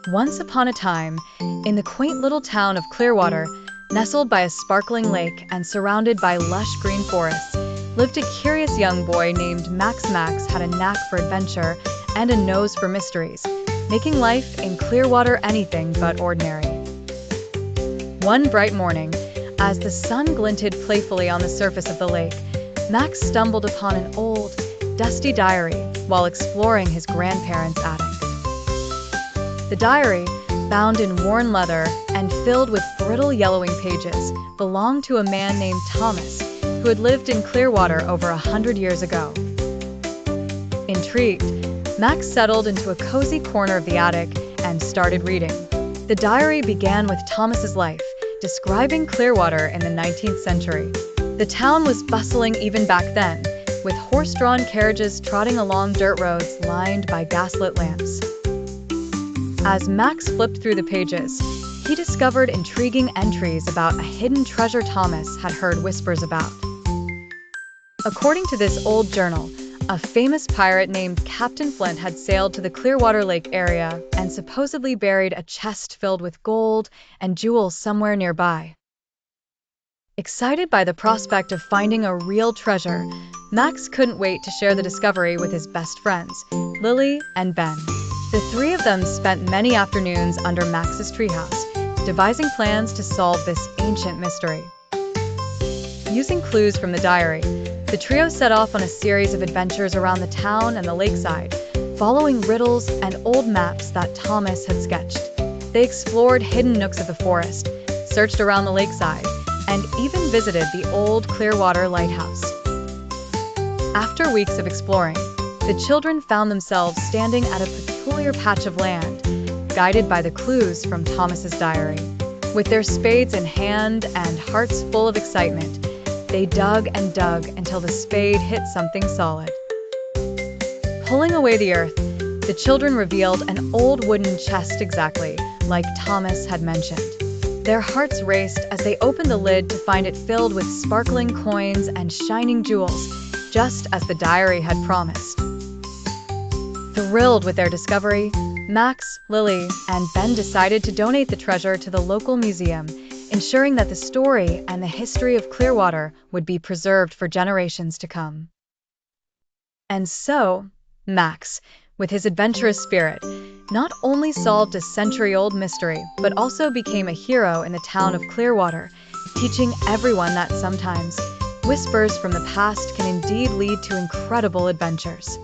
Once upon a time, in the quaint little town of Clearwater, nestled by a sparkling lake and surrounded by lush green forests, lived a curious young boy named Max. Max had a knack for adventure and a nose for mysteries, making life in Clearwater anything but ordinary. One bright morning, as the sun glinted playfully on the surface of the lake, Max stumbled upon an old, dusty diary while exploring his grandparents' attic. The diary, bound in worn leather and filled with brittle yellowing pages, belonged to a man named Thomas, who had lived in Clearwater over 100 years ago. Intrigued, Max settled into a cozy corner of the attic and started reading. The diary began with Thomas's life, describing Clearwater in the 19th century. The town was bustling even back then, with horse-drawn carriages trotting along dirt roads lined by gaslit lamps. As Max flipped through the pages, he discovered intriguing entries about a hidden treasure Thomas had heard whispers about. According to this old journal, a famous pirate named Captain Flint had sailed to the Clearwater Lake area and supposedly buried a chest filled with gold and jewels somewhere nearby. Excited by the prospect of finding a real treasure, Max couldn't wait to share the discovery with his best friends, Lily and Ben. The three of them spent many afternoons under Max's treehouse, devising plans to solve this ancient mystery. Using clues from the diary, the trio set off on a series of adventures around the town and the lakeside, following riddles and old maps that Thomas had sketched. They explored hidden nooks of the forest, searched around the lakeside, and even visited the old Clearwater lighthouse. After weeks of exploring, the children found themselves standing at a peculiar patch of land, guided by the clues from Thomas's diary. With their spades in hand and hearts full of excitement, they dug and dug until the spade hit something solid. Pulling away the earth, the children revealed an old wooden chest exactly like Thomas had mentioned. Their hearts raced as they opened the lid to find it filled with sparkling coins and shining jewels, just as the diary had promised. Thrilled with their discovery, Max, Lily, and Ben decided to donate the treasure to the local museum, ensuring that the story and the history of Clearwater would be preserved for generations to come. And so, Max, with his adventurous spirit, not only solved a century-old mystery, but also became a hero in the town of Clearwater, teaching everyone that sometimes whispers from the past can indeed lead to incredible adventures.